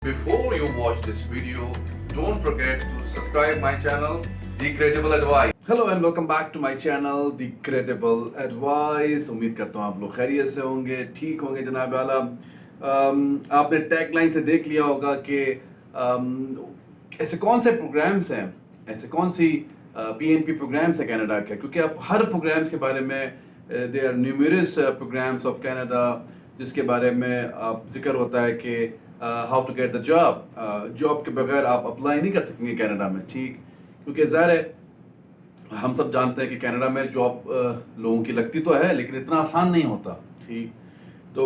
Before you watch this video, don't forget to subscribe my channel, The Credible Advice. Hello and welcome back to my channel the Credible Advice. उम्मीद करता हूँ आप लोग खैरियत से होंगे, ठीक होंगे जनाब आला। आपने टैग लाइन से देख लिया होगा कि ऐसे कौन से प्रोग्राम्स हैं, ऐसे कौन सी पीएनपी प्रोग्राम्स हैं कनाडा के, क्योंकि आप हर प्रोग्राम्स के बारे में they are numerous programmes of Canada जिसके बारे में आप जिक्र होता है कि how to get the job. Job के बगैर आप अप्लाई नहीं कर सकेंगे कनाडा में, ठीक, क्योंकि ज़ाहिर है हम सब जानते हैं कि कनाडा में जॉब लोगों की लगती तो है लेकिन इतना आसान नहीं होता, ठीक। तो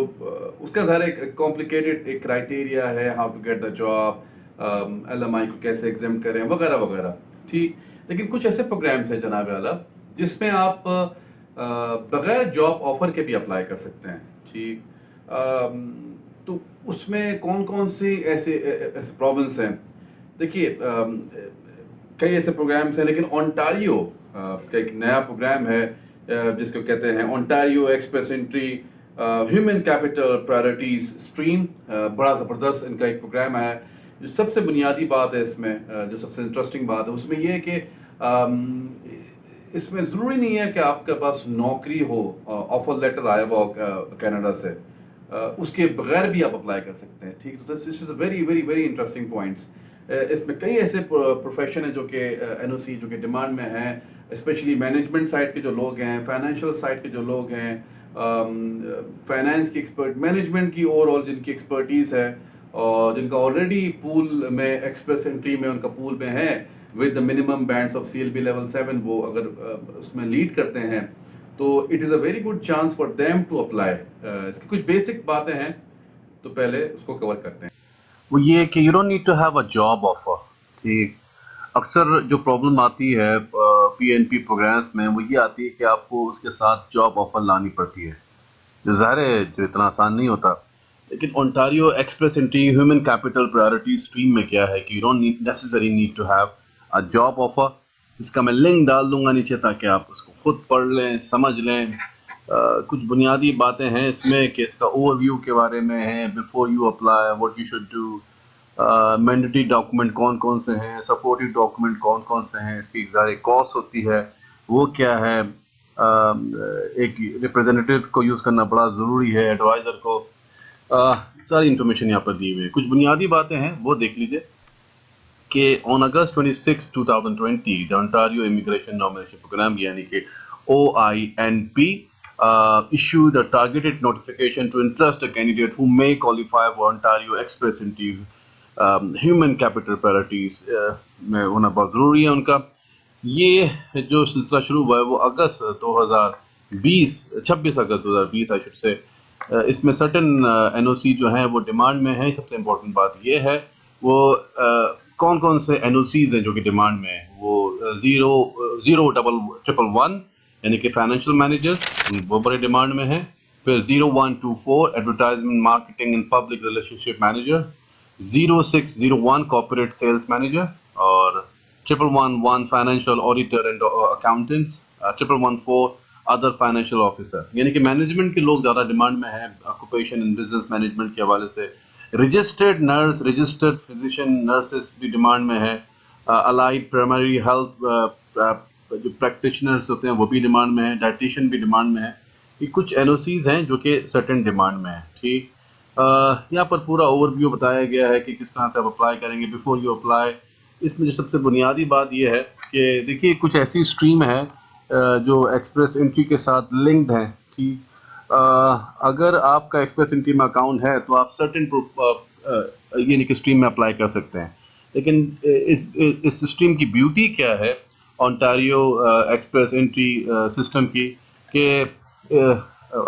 उसका ज़ाहिर एक कॉम्प्लिकेटेड एक क्राइटेरिया है, how to get the job, LMI को कैसे एग्जाम करें वगैरह वगैरह, ठीक। लेकिन कुछ ऐसे प्रोग्राम्स हैं जनाब आला जिसमें आप बगैर जॉब ऑफर के भी अप्लाई कर सकते हैं, ठीक। तो उसमें कौन कौन सी ऐसे ऐसे प्रोविंस हैं, देखिए कई ऐसे प्रोग्राम्स हैं, लेकिन ओंटारियो का एक नया प्रोग्राम है जिसको कहते हैं Ontario express entry human capital priorities stream. बड़ा ज़बरदस्त इनका एक प्रोग्राम है। जो सबसे बुनियादी बात है इसमें, जो सबसे इंटरेस्टिंग बात है उसमें ये है कि इसमें ज़रूरी नहीं है कि आपके पास नौकरी हो, ऑफर लेटर आया हुआ कनाडा से, उसके बगैर भी आप अप्लाई कर सकते हैं, ठीक। तो this is very very very interesting points. इसमें कई ऐसे प्रोफेशन हैं जो कि एनओसी जो कि डिमांड में हैं, स्पेशली मैनेजमेंट साइड के जो लोग हैं, फाइनेंशियल साइड के जो लोग हैं, फाइनेंस की एक्सपर्ट, मैनेजमेंट की ओवरऑल जिनकी एक्सपर्टीज़ है और जिनका ऑलरेडी पूल में एक्सप्रेस एंट्री में उनका पूल में है with the minimum bands of CLB level 7, वो अगर उसमें लीड करते हैं तो it is a very good chance for them to apply. इसकी कुछ बेसिक बातें हैं तो पहले उसको कवर करते हैं। वो ये है कि you don't need to have a job offer, ठीक। अक्सर जो प्रॉब्लम आती है पीएनपी प्रोग्राम्स में वो ये आती है कि आपको उसके साथ जॉब ऑफर लानी पड़ती है, जो ज़ाहिर है जो इतना आसान नहीं होता। लेकिन Ontario express entry human capital priority stream में क्या है कि you don't necessary need to have a job offer. इसका मैं लिंक डाल दूंगा नीचे ताकि आप उसको खुद पढ़ लें, समझ लें। कुछ बुनियादी बातें हैं इसमें कि इसका ओवरव्यू के बारे में है, before you apply what you should do, mandatory document कौन कौन से हैं, सपोर्टिव डॉक्यूमेंट कौन कौन से हैं, इसकी ज़ाहिर कॉस्ट होती है वो क्या है, एक रिप्रेजेंटेटिव को यूज़ करना बड़ा ज़रूरी है, एडवाइज़र को, सारी इंफॉर्मेशन यहाँ पर दी हुई है। कुछ बुनियादी बातें हैं वो देख लीजिए कि on August 26, 2020 the Ontario immigration nomination programme यानी कि OINP issued a targeted notification to interested candidate who may qualify for Ontario Express Entry human capital priorities में होना बहुत ज़रूरी है उनका। ये जो सिलसिला शुरू हुआ है वो अगस्त 2020, 26 अगस्त 2020 आई शुड से। इसमें सर्टन NOC जो हैं वो डिमांड में है। सबसे इम्पोर्टेंट बात ये है वो कौन कौन से NOCs हैं जो कि डिमांड में है, वो 00111 यानी कि फाइनेंशियल मैनेजर वो बड़े डिमांड में है। फिर 0124 advertisement marketing and public relationship manager, 0601 corporate sales manager और 1111 financial auditor and accountants, 1114 other financial officer. यानी कि मैनेजमेंट के लोग ज़्यादा डिमांड में हैं ऑक्यूपेशन एंड बिजनेस मैनेजमेंट के हवाले से। Registered nurse, registered physician nurses भी डिमांड में है। अलाइड प्राइमरी हेल्थ जो प्रैक्टिशनर्स होते हैं वो भी डिमांड में है। डाइटिशियन भी डिमांड में है। ये कुछ NOCs हैं जो कि सर्टेन डिमांड में है, ठीक। यहाँ पर पूरा ओवरव्यू बताया गया है कि किस तरह से आप अप्लाई करेंगे बिफोर यू अप्लाई। इसमें जो सबसे बुनियादी बात यह है कि देखिए कुछ ऐसी स्ट्रीम है जो एक्सप्रेस एंट्री के साथ लिंक्ड है, ठीक। अगर आपका एक्सप्रेस एंट्री में अकाउंट है तो आप सर्टेन यानी कि स्ट्रीम में अप्लाई कर सकते हैं। लेकिन इस स्ट्रीम की ब्यूटी क्या है ओंटारियो एक्सप्रेस एंट्री सिस्टम की कि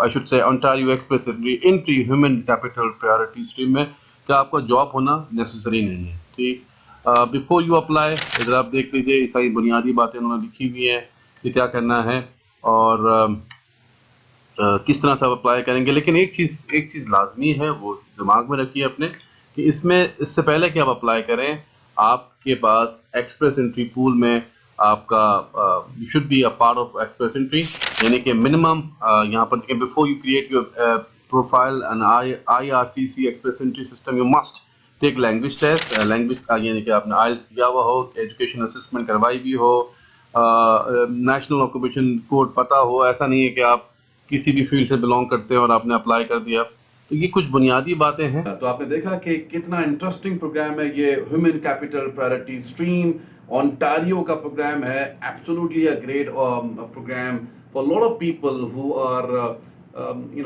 I should say Ontario express entry human capital priority stream में कि आपका जॉब होना नेसेसरी नहीं है, ठीक। बिफोर यू अप्लाई इधर आप देख लीजिए, ये सारी बुनियादी बातें उन्होंने लिखी हुई हैं कि क्या करना है और किस तरह से आप अप्लाई करेंगे। लेकिन एक चीज़ लाजमी है वो दिमाग में रखिए अपने कि इसमें इससे पहले कि आप अप्लाई करें आपके पास एक्सप्रेस एंट्री पूल में आपका you should be a part of express entry, यानी कि मिनिमम यहाँ पर देखें before you create your profile and IRCC express entry system you must take language test, language यानी कि आपने आइल्स किया हुआ हो, एजुकेशन असेसमेंट करवाई भी हो, नेशनल ऑक्यूपेशन कोड पता हो, ऐसा नहीं है कि आप किसी भी फील्ड से बिलोंग करते हैं और आपने अप्लाई कर दिया। तो ये कुछ बुनियादी बातें हैं। तो आपने देखा कि कितना इंटरेस्टिंग प्रोग्राम है ये human capital priority stream, Ontario का प्रोग्राम है, absolutely a great programme for lot of people who are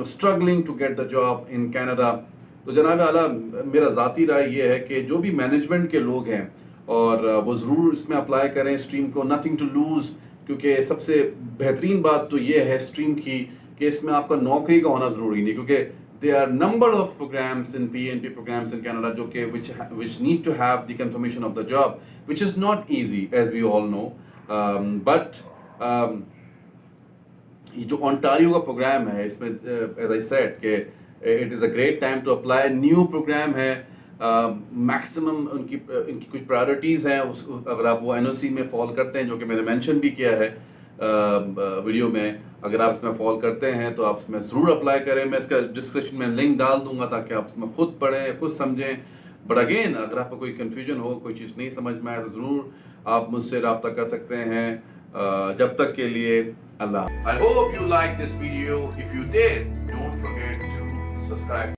struggling to get the job in Canada. तो जनाब आला मेरा ज़ाती राय ये है कि जो भी मैनेजमेंट के लोग हैं और वो ज़रूर इसमें अप्लाई करें स्ट्रीम को, नथिंग टू लूज़, क्योंकि सबसे बेहतरीन बात तो ये है स्ट्रीम की कि इसमें आपका नौकरी का होना ज़रूरी नहीं, क्योंकि there are number of programs in PNP programs in Canada जो कि which need to have the confirmation of the job, which is not easy as we all know, but ये जो ओंटारियो का प्रोग्राम है इसमें as I said कि it is a great time to apply, new programme है, maximum इनकी कुछ priorities हैं, अगर आप वो NOC में फॉल करते हैं जो कि मैंने मेंशन भी किया है वीडियो में, अगर आप इसमें फॉल करते हैं तो आप इसमें ज़रूर अप्लाई करें। मैं इसका डिस्क्रिप्शन में लिंक डाल दूंगा ताकि आप इसमें खुद पढ़ें, खुद समझें। बट अगेन अगर आपको कोई कन्फ्यूजन हो, कोई चीज़ नहीं समझ में आए तो ज़रूर आप मुझसे रब्ता कर सकते हैं। जब तक के लिए अल्लाह। I hope you like this video. If you did, don't forget to subscribe